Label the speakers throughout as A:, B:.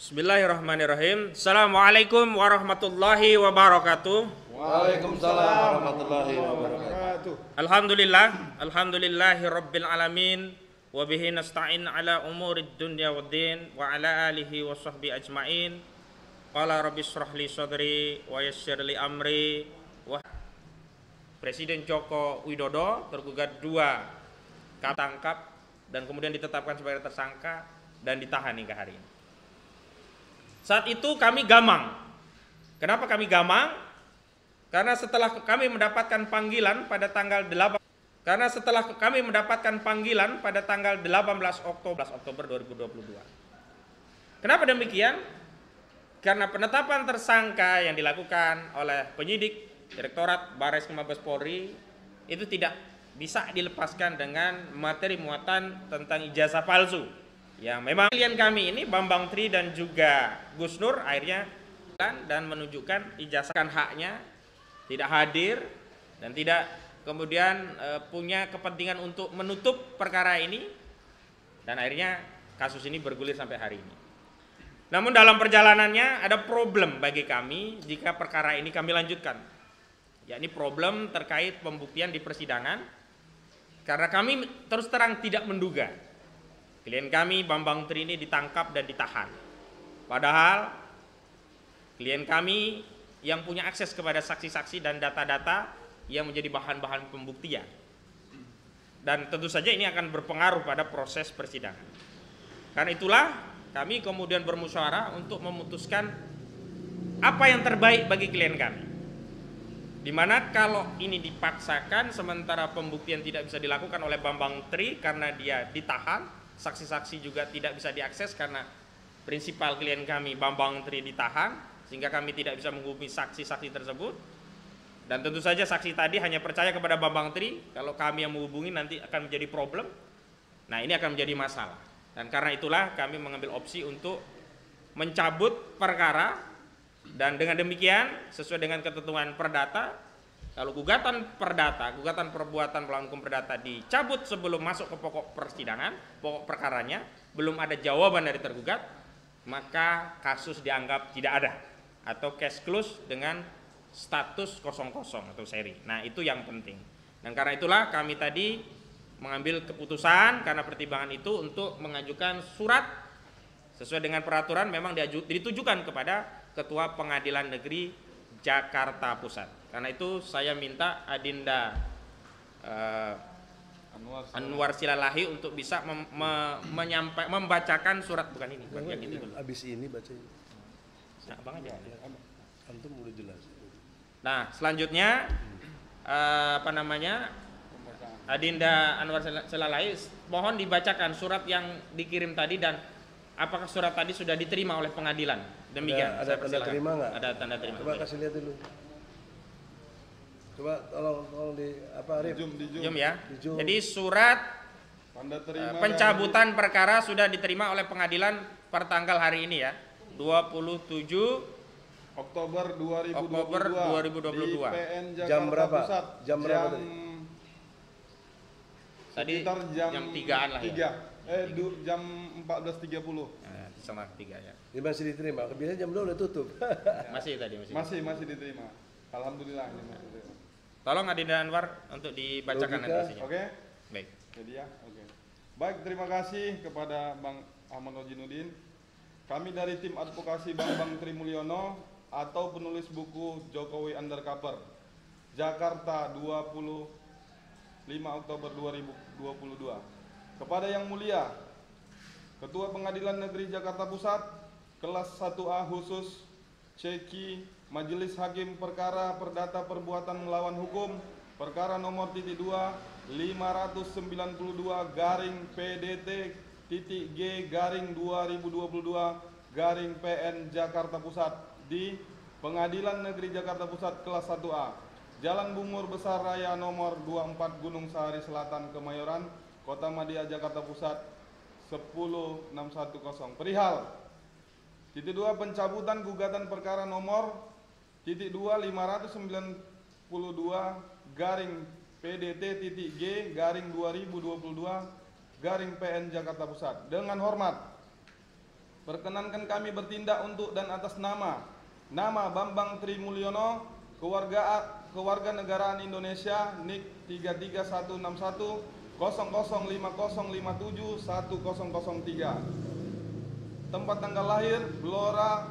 A: Bismillahirrahmanirrahim. Assalamualaikum warahmatullahi wabarakatuh.
B: Waalaikumsalam warahmatullahi wabarakatuh.
A: Alhamdulillahi rabbil alamin. Wa bihi nasta'in ala umurid dunya waddin. Wa ala alihi wa sahbihi ajma'in. Qala rabbi shrah li sadri wa yassir li amri. Presiden Joko Widodo tergugat 2 tangkap dan kemudian ditetapkan sebagai tersangka dan ditahan hingga hari ini. Saat itu kami gamang. Kenapa kami gamang? Karena setelah kami mendapatkan panggilan pada tanggal 18 Oktober 2022. Kenapa demikian? Karena penetapan tersangka yang dilakukan oleh penyidik Direktorat Bareskrim Mabes Polri itu tidak bisa dilepaskan dengan materi muatan tentang ijazah palsu. Ya, memang klien kami ini Bambang Tri dan juga Gus Nur akhirnya dan menunjukkan ijazah haknya, tidak hadir dan tidak kemudian punya kepentingan untuk menutup perkara ini, dan akhirnya kasus ini bergulir sampai hari ini. Namun dalam perjalanannya ada problem bagi kami jika perkara ini kami lanjutkan, yakni problem terkait pembuktian di persidangan, karena kami terus terang tidak menduga klien kami Bambang Tri ini ditangkap dan ditahan. Padahal klien kami yang punya akses kepada saksi-saksi dan data-data yang menjadi bahan-bahan pembuktian. Dan tentu saja ini akan berpengaruh pada proses persidangan. Karena itulah kami kemudian bermusyawarah untuk memutuskan apa yang terbaik bagi klien kami. Dimana kalau ini dipaksakan sementara pembuktian tidak bisa dilakukan oleh Bambang Tri karena dia ditahan, saksi-saksi juga tidak bisa diakses karena prinsipal klien kami Bambang Tri ditahan, sehingga kami tidak bisa menghubungi saksi-saksi tersebut. Dan tentu saja saksi tadi hanya percaya kepada Bambang Tri, kalau kami yang menghubungi nanti akan menjadi problem. Nah, ini akan menjadi masalah. Dan karena itulah kami mengambil opsi untuk mencabut perkara, dan dengan demikian sesuai dengan ketentuan perdata, kalau gugatan perdata, gugatan perbuatan melawan hukum perdata dicabut sebelum masuk ke pokok persidangan, pokok perkaranya, belum ada jawaban dari tergugat, maka kasus dianggap tidak ada atau case close dengan status 00 atau seri. Nah, itu yang penting. Dan karena itulah kami tadi mengambil keputusan karena pertimbangan itu untuk mengajukan surat sesuai dengan peraturan, memang ditujukan kepada Ketua Pengadilan Negeri Jakarta Pusat. Karena itu saya minta Adinda Anwar Silalahi untuk bisa membacakan surat, bukan ini, bukan yang itu dulu.
B: Abis ini baca ini.
A: Nah, Bang aja.
B: Antum udah jelas.
A: Nah, selanjutnya Adinda Anwar Silalahi mohon dibacakan surat yang dikirim tadi, dan apakah surat tadi sudah diterima oleh pengadilan. Demikian.
B: Ada tanda terima nggak?
A: Ada tanda terima.
B: Coba kasih lihat dulu. Coba tolong di apa, Arif?
A: Jom ya.
B: Di zoom.
A: Jadi surat pencabutan perkara sudah diterima oleh pengadilan per tanggal hari ini ya, 27
C: Oktober 2022. Di PN Jakarta
B: Jam berapa?
C: Pusat.
B: Jam berapa tadi?
A: Tadi
C: Sekitar
A: jam 3-an lah ya.
C: Jam 14.30.
A: Sama 3 ya.
B: Ini masih diterima. Biasanya jam 2 udah tutup.
A: Masih tadi
C: Masih diterima. Alhamdulillah ini masih diterima.
A: Tolong Adinda Anwar untuk dibacakan
B: Logika.
A: nanti isinya.
C: Oke?
A: Baik.
C: Jadi ya, oke. Baik, terima kasih kepada Bang Ahmad Wajinuddin. Kami dari tim advokasi Bambang Tri Mulyono atau penulis buku Jokowi Undercover, Jakarta 25 Oktober 2022. Kepada Yang Mulia Ketua Pengadilan Negeri Jakarta Pusat, kelas 1A khusus Ceki Majelis Hakim Perkara Perdata Perbuatan Melawan Hukum, perkara nomor (2) 592 garing PDT titik G garing 2022 garing PN Jakarta Pusat di Pengadilan Negeri Jakarta Pusat kelas 1A, Jalan Bungur Besar Raya nomor 24 Gunung Sahari Selatan, Kemayoran, Kota Madia, Jakarta Pusat 10610. Perihal (2) pencabutan gugatan perkara nomor (2) 592 garing PDT titik G garing 2022 garing PN Jakarta Pusat. Dengan hormat, perkenankan kami bertindak untuk dan atas nama Bambang Trimulyono, Kewarganegaraan Indonesia, NIK 33161 005057 1003. Tempat tanggal lahir Blora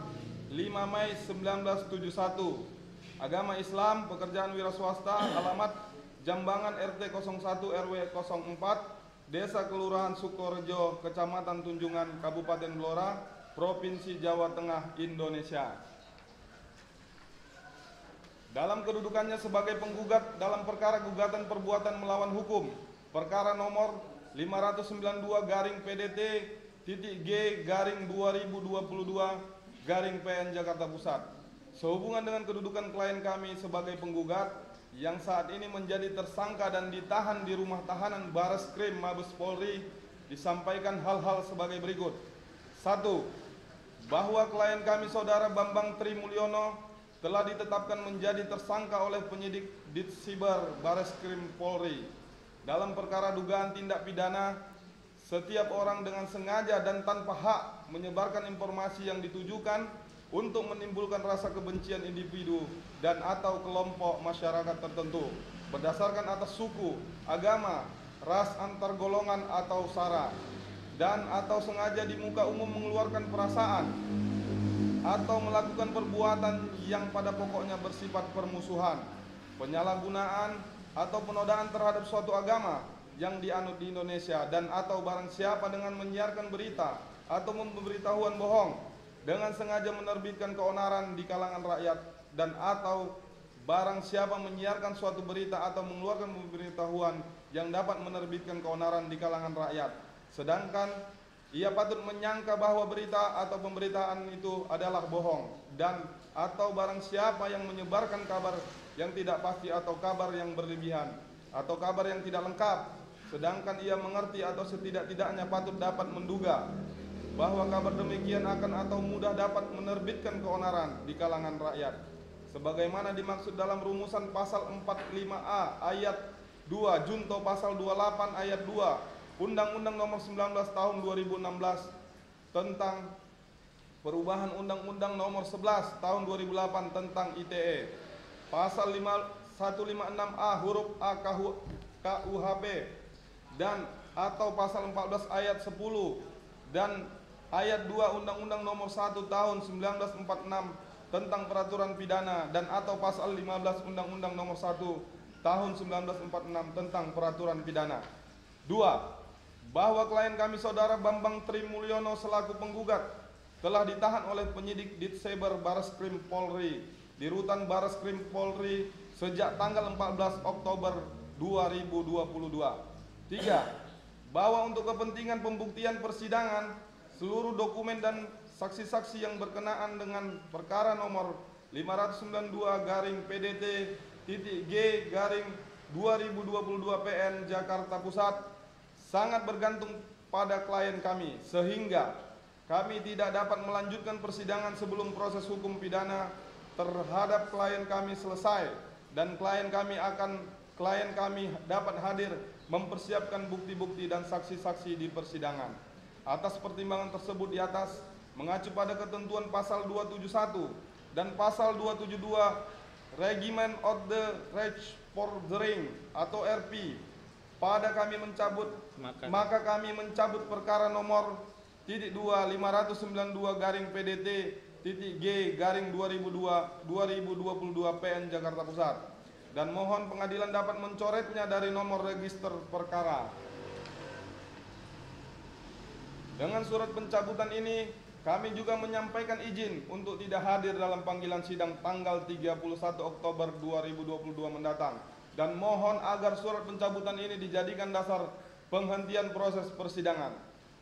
C: 5 Mei 1971. Agama Islam, pekerjaan wira swasta, alamat Jambangan RT 01 RW 04, Desa Kelurahan Sukorejo, Kecamatan Tunjungan, Kabupaten Blora, Provinsi Jawa Tengah, Indonesia. Dalam kedudukannya sebagai penggugat dalam perkara gugatan perbuatan melawan hukum, perkara nomor 592-G-2022-PN Jakarta Pusat. Sehubungan dengan kedudukan klien kami sebagai penggugat yang saat ini menjadi tersangka dan ditahan di rumah tahanan Bareskrim Mabes Polri, disampaikan hal-hal sebagai berikut. 1. Bahwa klien kami saudara Bambang Trimulyono telah ditetapkan menjadi tersangka oleh penyidik Ditsiber Bareskrim Polri dalam perkara dugaan tindak pidana setiap orang dengan sengaja dan tanpa hak menyebarkan informasi yang ditujukan untuk menimbulkan rasa kebencian individu dan atau kelompok masyarakat tertentu berdasarkan atas suku, agama, ras, antar golongan atau sara, dan atau sengaja di muka umum mengeluarkan perasaan atau melakukan perbuatan yang pada pokoknya bersifat permusuhan, penyalahgunaan atau penodaan terhadap suatu agama yang dianut di Indonesia, dan atau barang siapa dengan menyiarkan berita atau pemberitahuan bohong dengan sengaja menerbitkan keonaran di kalangan rakyat, dan atau barang siapa menyiarkan suatu berita atau mengeluarkan pemberitahuan yang dapat menerbitkan keonaran di kalangan rakyat, sedangkan ia patut menyangka bahwa berita atau pemberitaan itu adalah bohong, dan atau barang siapa yang menyebarkan kabar yang tidak pasti atau kabar yang berlebihan atau kabar yang tidak lengkap, sedangkan ia mengerti atau setidak-tidaknya patut dapat menduga bahwa kabar demikian akan atau mudah dapat menerbitkan keonaran di kalangan rakyat, sebagaimana dimaksud dalam rumusan pasal 45A ayat 2 junto pasal 28 ayat 2 Undang-Undang Nomor 19 Tahun 2016 tentang perubahan Undang-Undang Nomor 11 Tahun 2008 tentang ITE, pasal 156A huruf A KUHP, dan atau pasal 14 ayat 10 dan ayat 2 Undang-Undang Nomor 1 Tahun 1946 tentang peraturan pidana, dan atau pasal 15 Undang-Undang Nomor 1 Tahun 1946 tentang peraturan pidana. 2. Bahwa klien kami saudara Bambang Trimulyono selaku penggugat telah ditahan oleh penyidik Ditseber Bareskrim Polri di Rutan Bareskrim Polri sejak tanggal 14 Oktober 2022. 3. Bahwa untuk kepentingan pembuktian persidangan seluruh dokumen dan saksi-saksi yang berkenaan dengan perkara nomor 592-G-2022 PN Jakarta Pusat sangat bergantung pada klien kami, sehingga kami tidak dapat melanjutkan persidangan sebelum proses hukum pidana terhadap klien kami selesai, dan klien kami dapat hadir mempersiapkan bukti-bukti dan saksi-saksi di persidangan. Atas pertimbangan tersebut di atas, mengacu pada ketentuan pasal 271 dan pasal 272 Regiment of the Reichsordnung atau RP, maka kami mencabut perkara nomor 2-592-PDT-G-2022 PN Jakarta Pusat, dan mohon pengadilan dapat mencoretnya dari nomor register perkara. Dengan surat pencabutan ini, kami juga menyampaikan izin untuk tidak hadir dalam panggilan sidang tanggal 31 Oktober 2022 mendatang, dan mohon agar surat pencabutan ini dijadikan dasar penghentian proses persidangan.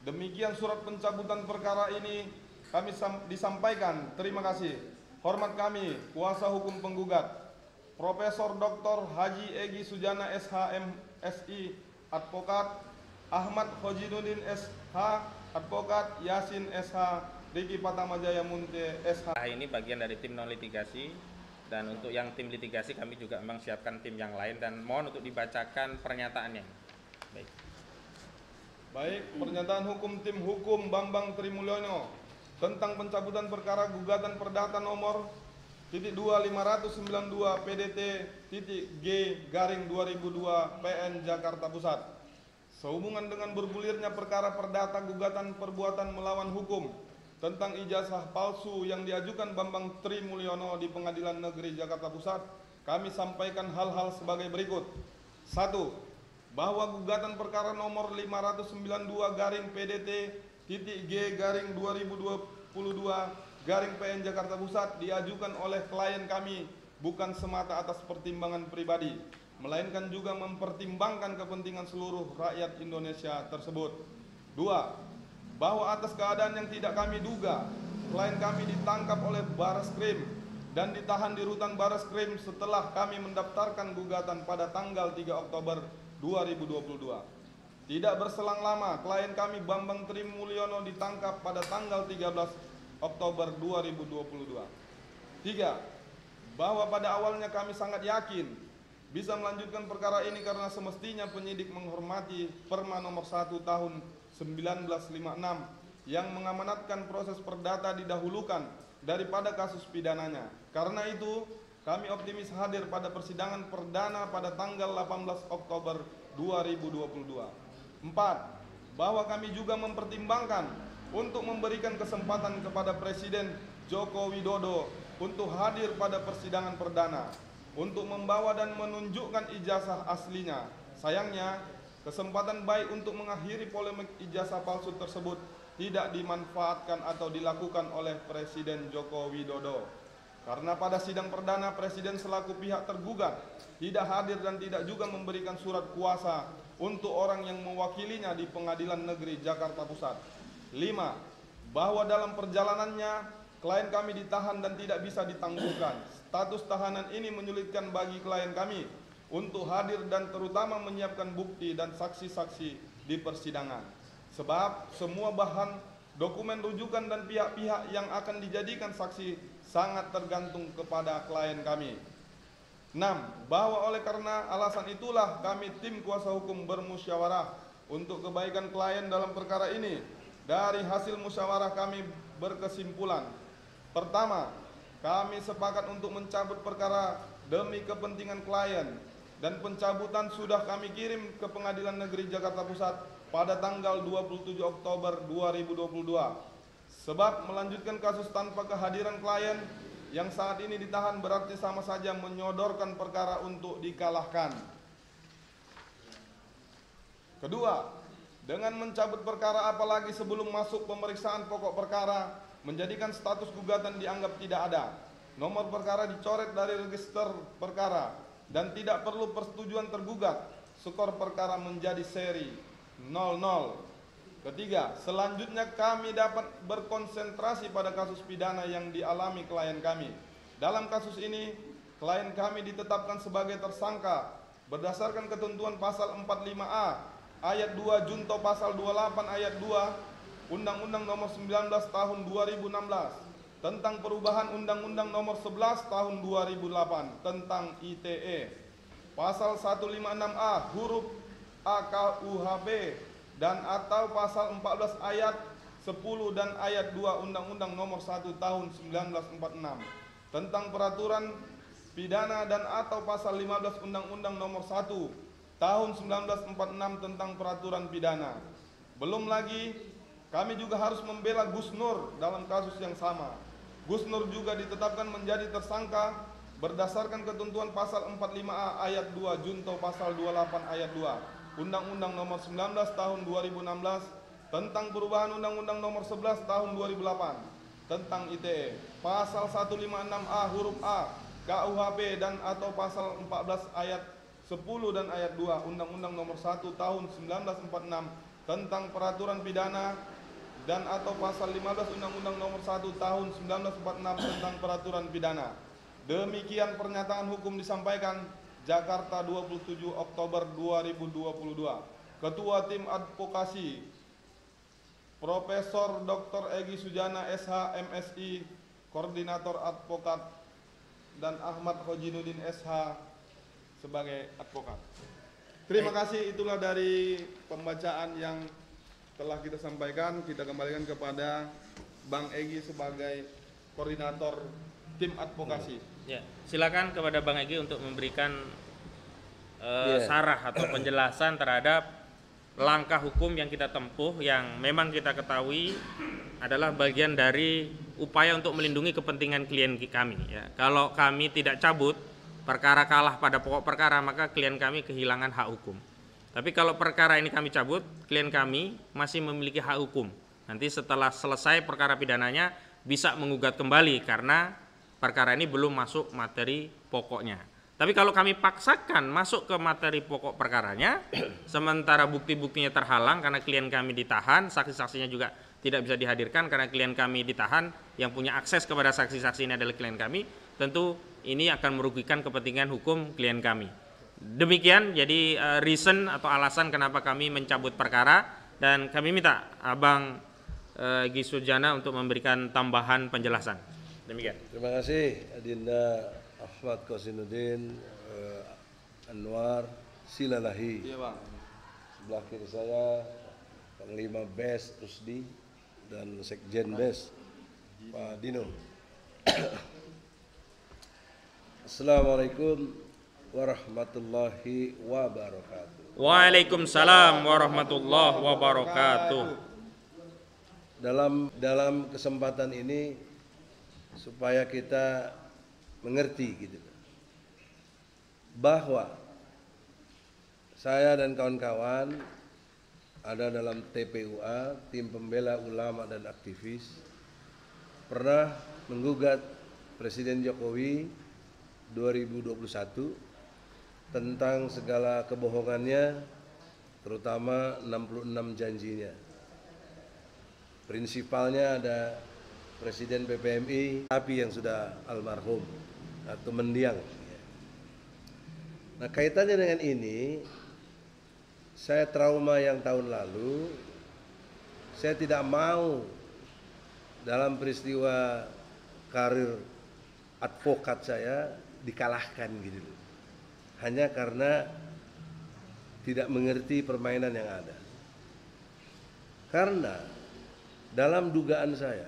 C: Demikian surat pencabutan perkara ini kami disampaikan. Terima kasih. Hormat kami, kuasa hukum penggugat, Profesor Dr. Haji Egy Sujana SH MSI, Advokat Ahmad Hojinuddin SH, Advokat Yasin SH, Riki Patamajaya Munte SH.
A: Ini bagian dari tim non litigasi. Dan untuk yang tim litigasi kami juga memang siapkan tim yang lain, dan mohon untuk dibacakan pernyataannya.
C: Baik, pernyataan hukum tim hukum Bambang Trimulyono. tentang pencabutan perkara gugatan perdata nomor titik 2592 PDT titik G garing 2002 PN Jakarta Pusat sehubungan dengan bergulirnya perkara perdata gugatan perbuatan melawan hukum tentang ijazah palsu yang diajukan Bambang Tri Mulyono di Pengadilan Negeri Jakarta Pusat, kami sampaikan hal-hal sebagai berikut. 1. Bahwa gugatan perkara nomor 592 garing PDT titik G garing 2022 garing PN Jakarta Pusat diajukan oleh klien kami bukan semata atas pertimbangan pribadi, melainkan juga mempertimbangkan kepentingan seluruh rakyat Indonesia tersebut. 2. Bahwa atas keadaan yang tidak kami duga, klien kami ditangkap oleh Bareskrim dan ditahan di rutan Bareskrim setelah kami mendaftarkan gugatan pada tanggal 3 Oktober 2022. Tidak berselang lama, klien kami Bambang Tri Mulyono ditangkap pada tanggal 13 Oktober 2022. 3. Bahwa pada awalnya kami sangat yakin bisa melanjutkan perkara ini karena semestinya penyidik menghormati Perma nomor 1 tahun 1956 yang mengamanatkan proses perdata didahulukan daripada kasus pidananya. Karena itu, kami optimis hadir pada persidangan perdana pada tanggal 18 Oktober 2022. 4. Bahwa kami juga mempertimbangkan untuk memberikan kesempatan kepada Presiden Joko Widodo untuk hadir pada persidangan perdana untuk membawa dan menunjukkan ijazah aslinya. Sayangnya, kesempatan baik untuk mengakhiri polemik ijazah palsu tersebut tidak dimanfaatkan atau dilakukan oleh Presiden Joko Widodo. Karena pada sidang perdana Presiden selaku pihak tergugat tidak hadir dan tidak juga memberikan surat kuasa untuk orang yang mewakilinya di Pengadilan Negeri Jakarta Pusat. 5. Bahwa dalam perjalanannya klien kami ditahan dan tidak bisa ditangguhkan. Status tahanan ini menyulitkan bagi klien kami untuk hadir dan terutama menyiapkan bukti dan saksi-saksi di persidangan. Sebab semua bahan, dokumen rujukan dan pihak-pihak yang akan dijadikan saksi sangat tergantung kepada klien kami. 6. Bahwa oleh karena alasan itulah kami tim kuasa hukum bermusyawarah untuk kebaikan klien dalam perkara ini. Dari hasil musyawarah kami berkesimpulan. Pertama, kami sepakat untuk mencabut perkara demi kepentingan klien dan pencabutan sudah kami kirim ke Pengadilan Negeri Jakarta Pusat pada tanggal 27 Oktober 2022. Sebab melanjutkan kasus tanpa kehadiran klien yang saat ini ditahan berarti sama saja menyodorkan perkara untuk dikalahkan. Kedua, dengan mencabut perkara apalagi sebelum masuk pemeriksaan pokok perkara, menjadikan status gugatan dianggap tidak ada. Nomor perkara dicoret dari register perkara dan tidak perlu persetujuan tergugat. Skor perkara menjadi seri 00. Ketiga, selanjutnya kami dapat berkonsentrasi pada kasus pidana yang dialami klien kami. Dalam kasus ini, klien kami ditetapkan sebagai tersangka berdasarkan ketentuan pasal 45A ayat 2 junto pasal 28 ayat 2 Undang-Undang Nomor 19 Tahun 2016 tentang perubahan Undang-Undang Nomor 11 Tahun 2008 tentang ITE, pasal 156A huruf A KUHP dan atau pasal 14 ayat 10 dan ayat 2 Undang-Undang Nomor 1 Tahun 1946 tentang peraturan pidana dan atau pasal 15 Undang-Undang Nomor 1 Tahun 1946 tentang peraturan pidana. Belum lagi kami juga harus membela Gus Nur dalam kasus yang sama. Gus Nur juga ditetapkan menjadi tersangka berdasarkan ketentuan pasal 45A ayat 2 junto pasal 28 ayat 2 Undang-Undang Nomor 19 Tahun 2016 tentang perubahan Undang-Undang Nomor 11 Tahun 2008 tentang ITE, pasal 156A huruf A KUHP dan atau pasal 14 ayat 10 dan ayat 2 Undang-Undang Nomor 1 Tahun 1946 tentang peraturan pidana dan atau pasal 15 Undang-Undang Nomor 1 Tahun 1946 tentang peraturan pidana. Demikian pernyataan hukum disampaikan Jakarta 27 Oktober 2022. Ketua Tim Advokasi Profesor Dr. Egy Sujana SH MSI, Koordinator Advokat, dan Ahmad Hojinuddin SH sebagai advokat. Terima kasih, itulah dari pembacaan yang telah kita sampaikan. Kita kembalikan kepada Bang Egy sebagai koordinator tim advokasi.
A: Ya, silakan kepada Bang Egy untuk memberikan
B: Iya.
A: sarah atau penjelasan terhadap langkah hukum yang kita tempuh yang memang kita ketahui adalah bagian dari upaya untuk melindungi kepentingan klien kami. Ya, kalau kami tidak cabut, perkara kalah pada pokok perkara, maka klien kami kehilangan hak hukum. Tapi kalau perkara ini kami cabut, klien kami masih memiliki hak hukum. Nanti setelah selesai perkara pidananya bisa menggugat kembali karena perkara ini belum masuk materi pokoknya. Tapi kalau kami paksakan masuk ke materi pokok perkaranya, sementara bukti-buktinya terhalang karena klien kami ditahan, saksi-saksinya juga tidak bisa dihadirkan karena klien kami ditahan, yang punya akses kepada saksi-saksi ini adalah klien kami, tentu ini akan merugikan kepentingan hukum klien kami. Demikian jadi reason atau alasan kenapa kami mencabut perkara, dan kami minta Abang Egy Sujana untuk memberikan tambahan penjelasan. Demikian.
B: Terima kasih Adinda Ahmad Kosinuddin Anwar Silalahi.
C: Iya Bang.
B: Sebelah kiri saya Panglima BES Rusdi dan Sekjen BES Pak Dino. Assalamualaikum warahmatullahi wabarakatuh.
A: Waalaikumsalam warahmatullahi wabarakatuh.
B: Dalam kesempatan ini supaya kita mengerti gitu bahwa saya dan kawan-kawan ada dalam TPUA, tim pembela ulama dan aktivis, pernah menggugat Presiden Jokowi 2021 tentang segala kebohongannya, terutama 66 janjinya. Prinsipalnya ada Presiden PPMI, tapi yang sudah almarhum atau mendiang. Nah, kaitannya dengan ini, saya trauma yang tahun lalu, saya tidak mau dalam peristiwa karir advokat saya dikalahkan gitu loh. Hanya karena tidak mengerti permainan yang ada. Karena dalam dugaan saya,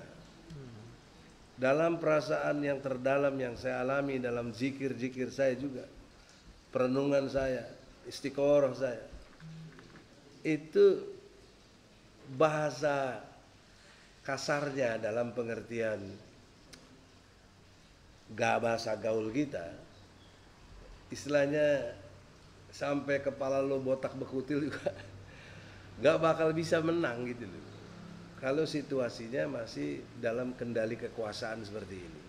B: dalam perasaan yang terdalam yang saya alami dalam zikir-zikir saya juga, perenungan saya, istiqoroh saya, itu bahasa kasarnya dalam pengertian bahasa gaul kita, istilahnya sampai kepala lo botak bekutil juga gak bakal bisa menang gitu loh, kalau situasinya masih dalam kendali kekuasaan seperti ini.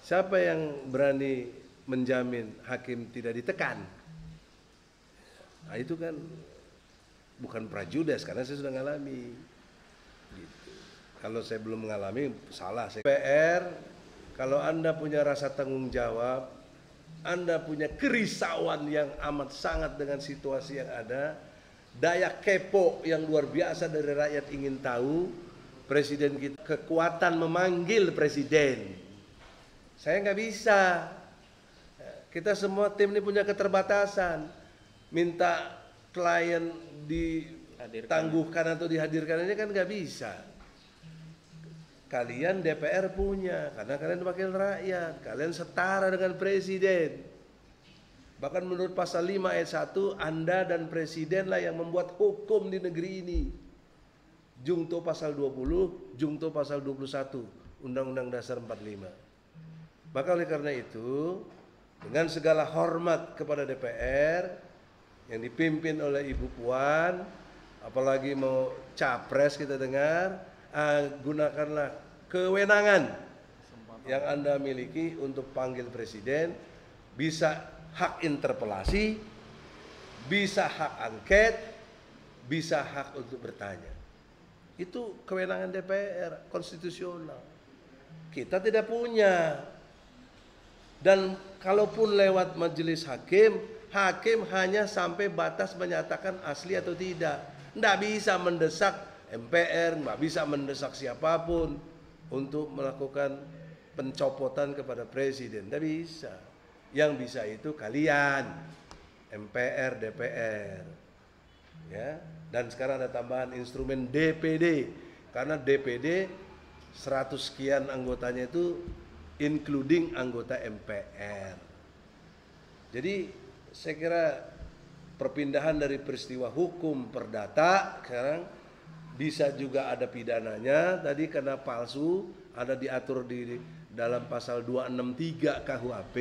B: Siapa yang berani menjamin hakim tidak ditekan? Nah, itu kan bukan prajudas karena saya sudah mengalami. Gitu. Kalau saya belum mengalami, salah. PR, kalau Anda punya rasa tanggung jawab, Anda punya kerisauan yang amat sangat dengan situasi yang ada, daya kepo yang luar biasa dari rakyat ingin tahu presiden kita, kekuatan memanggil presiden. Saya nggak bisa. Kita semua tim ini punya keterbatasan. Minta klien ditangguhkan atau dihadirkan ini kan nggak bisa. Kalian DPR punya, karena kalian wakil rakyat, kalian setara dengan presiden. Bahkan menurut pasal 5 ayat 1, Anda dan presiden lah yang membuat hukum di negeri ini. Jungto pasal 20, Jungto pasal 21, Undang-Undang Dasar 45. Maka oleh karena itu, dengan segala hormat kepada DPR yang dipimpin oleh Ibu Puan, apalagi mau capres kita dengar, gunakanlah kewenangan yang Anda miliki untuk panggil presiden, bisa hak interpelasi, bisa hak angket, bisa hak untuk bertanya. Itu kewenangan DPR konstitusional. Kita tidak punya. Dan kalaupun lewat majelis hakim, hakim hanya sampai batas menyatakan asli atau tidak. Tidak bisa mendesak MPR, nggak bisa mendesak siapapun untuk melakukan pencopotan kepada presiden. Tidak bisa. Yang bisa itu kalian, MPR, DPR. Ya. Dan sekarang ada tambahan instrumen DPD Karena DPD 100 sekian anggotanya itu including anggota MPR. Jadi saya kira perpindahan dari peristiwa hukum perdata sekarang bisa juga ada pidananya. Tadi karena palsu ada diatur di dalam pasal 263 KUHP,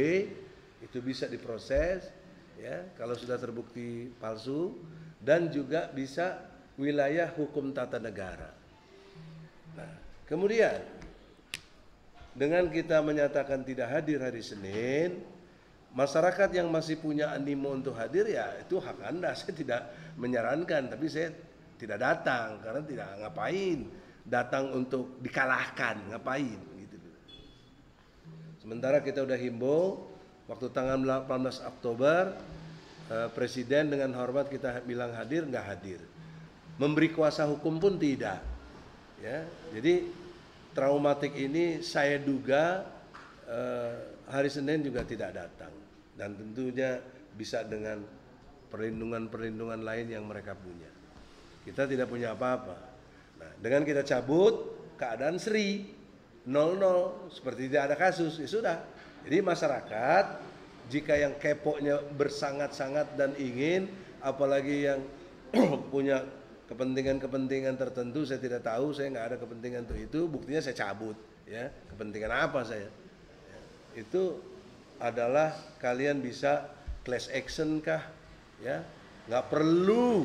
B: itu bisa diproses ya kalau sudah terbukti palsu, dan juga bisa wilayah hukum tata negara. Nah, kemudian dengan kita menyatakan tidak hadir hari Senin, masyarakat yang masih punya animo untuk hadir ya itu hak Anda. Saya tidak menyarankan, tapi saya tidak datang karena tidak ngapain datang untuk dikalahkan, ngapain gitu. Sementara kita udah himbau waktu tanggal 18 Oktober Presiden dengan hormat kita bilang hadir, nggak hadir. Memberi kuasa hukum pun tidak. Ya, jadi traumatik ini saya duga hari Senin juga tidak datang, dan tentunya bisa dengan perlindungan-perlindungan lain yang mereka punya. Kita tidak punya apa-apa. Nah, dengan kita cabut keadaan seri 0-0 seperti tidak ada kasus, ya sudah. Jadi masyarakat jika yang keponya bersangat-sangat dan ingin, apalagi yang punya kepentingan-kepentingan tertentu, saya tidak tahu, saya nggak ada kepentingan untuk itu, buktinya saya cabut, ya. Kepentingan apa saya? Ya, itu adalah kalian bisa class action kah, ya? Nggak perlu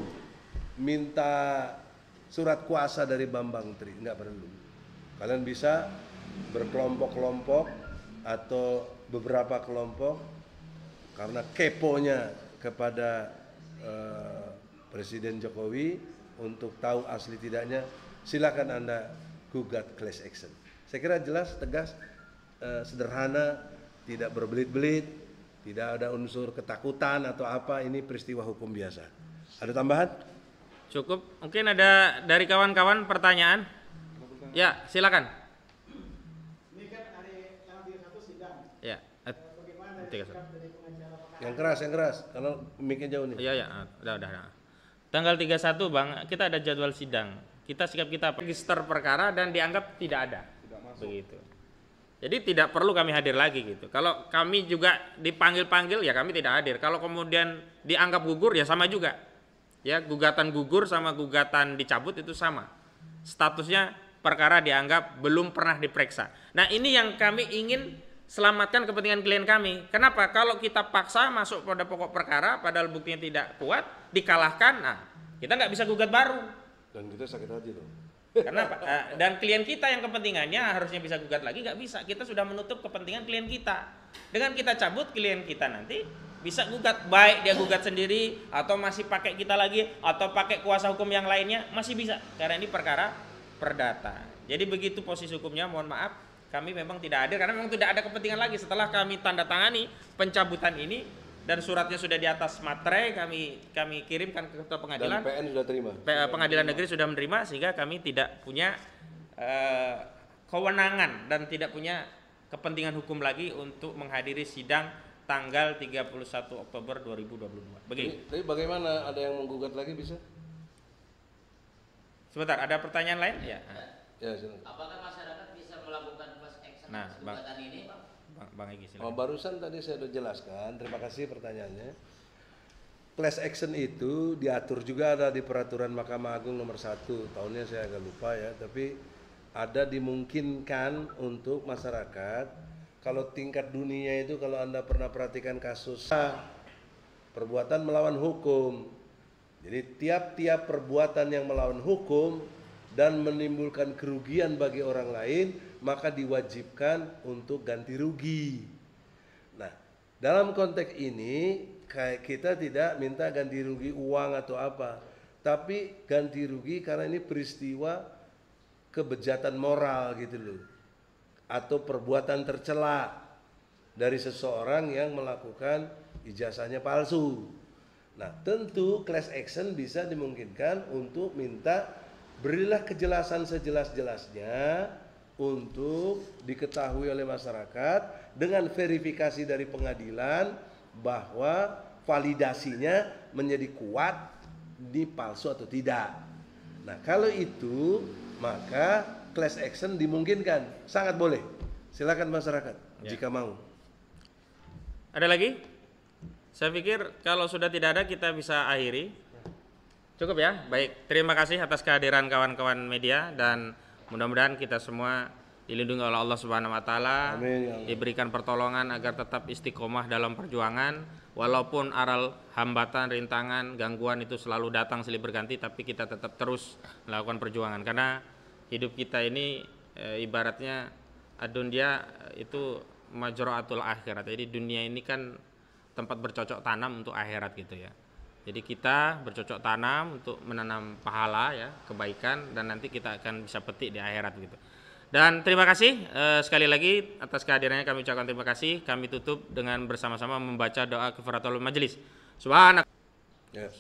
B: minta surat kuasa dari Bambang Tri, nggak perlu. Kalian bisa berkelompok-kelompok atau beberapa kelompok karena keponya kepada Presiden Jokowi untuk tahu asli tidaknya, silakan Anda gugat class action. Saya kira jelas, tegas, sederhana, tidak berbelit-belit, tidak ada unsur ketakutan atau apa, ini peristiwa hukum biasa. Ada tambahan?
A: Cukup. Mungkin ada dari kawan-kawan pertanyaan? Ya, silakan.
D: Ini kan hari tanggal 31 sidang.
A: Ya.
D: Bagaimana
A: 31.
D: sikap dari pengacara Pak?
B: Yang keras, kalau mic-nya jauh nih.
A: Iya, ya, udah. Tanggal 31 Bang, kita ada jadwal sidang. Sikap kita register perkara dan dianggap tidak ada. Begitu. Jadi tidak perlu kami hadir lagi gitu. Kalau kami juga dipanggil-panggil ya kami tidak hadir. Kalau kemudian dianggap gugur ya sama juga. Ya, gugatan gugur sama gugatan dicabut itu sama. Statusnya perkara dianggap belum pernah diperiksa. Nah, ini yang kami ingin selamatkan kepentingan klien kami. Kenapa? Kalau kita paksa masuk pada pokok perkara padahal buktinya tidak kuat, dikalahkan, nah kita nggak bisa gugat baru.
B: Dan kita sakit hati dong.
A: Kenapa? Dan klien kita yang kepentingannya harusnya bisa gugat lagi, nggak bisa. Kita sudah menutup kepentingan klien kita. Dengan kita cabut, klien kita nanti bisa gugat, baik dia gugat sendiri atau masih pakai kita lagi atau pakai kuasa hukum yang lainnya, masih bisa. Karena ini perkara perdata. Jadi begitu posisi hukumnya, mohon maaf, kami memang tidak hadir karena memang tidak ada kepentingan lagi. Setelah kami tanda tangani pencabutan ini dan suratnya sudah di atas materai, kami kirimkan ke ketua pengadilan.
B: Dan PN sudah terima.
A: Pengadilan negeri sudah menerima, sehingga kami tidak punya kewenangan dan tidak punya kepentingan hukum lagi untuk menghadiri sidang tanggal 31 Oktober 2022. Begitu.
B: Tapi bagaimana, ada yang menggugat lagi bisa?
A: Sebentar, ada pertanyaan lain? Ya.
B: Ya, silakan.
E: Apakah masyarakat bisa melakukan class action
A: Nah,
E: gugatan ini, Pak?
A: Bang Egy silakan.
B: Oh, barusan tadi saya sudah jelaskan, terima kasih pertanyaannya. Class action itu diatur juga ada di peraturan Mahkamah Agung nomor 1, tahunnya saya agak lupa ya, tapi ada dimungkinkan untuk masyarakat. Kalau tingkat dunia itu, kalau Anda pernah perhatikan kasus perbuatan melawan hukum, jadi tiap-tiap perbuatan yang melawan hukum dan menimbulkan kerugian bagi orang lain, maka diwajibkan untuk ganti rugi. Nah, dalam konteks ini kita tidak minta ganti rugi uang atau apa, tapi ganti rugi karena ini peristiwa kebejatan moral gitu loh, atau perbuatan tercela dari seseorang yang melakukan ijazahnya palsu. Nah, tentu class action bisa dimungkinkan untuk minta berilah kejelasan sejelas-jelasnya untuk diketahui oleh masyarakat dengan verifikasi dari pengadilan bahwa validasinya menjadi kuat, ini palsu atau tidak. Nah, kalau itu maka class action dimungkinkan, sangat boleh. Silakan masyarakat jika mau.
A: Ada lagi? Saya pikir kalau sudah tidak ada kita bisa akhiri. Cukup ya? Baik, terima kasih atas kehadiran kawan-kawan media dan mudah-mudahan kita semua dilindungi oleh Allah Subhanahu wa taala,
B: Amin, ya Allah.
A: diberikan pertolongan agar tetap istiqomah dalam perjuangan walaupun aral hambatan, rintangan, gangguan itu selalu datang silih berganti, tapi kita tetap terus melakukan perjuangan karena hidup kita ini ibaratnya dunia itu majra'atul akhirat. Jadi dunia ini kan tempat bercocok tanam untuk akhirat gitu ya. Jadi kita bercocok tanam untuk menanam pahala ya, kebaikan, dan nanti kita akan bisa petik di akhirat gitu. Dan terima kasih sekali lagi atas kehadirannya, kami ucapkan terima kasih. Kami tutup dengan bersama-sama membaca doa kifaratul majelis. Subhanak.
B: Yes.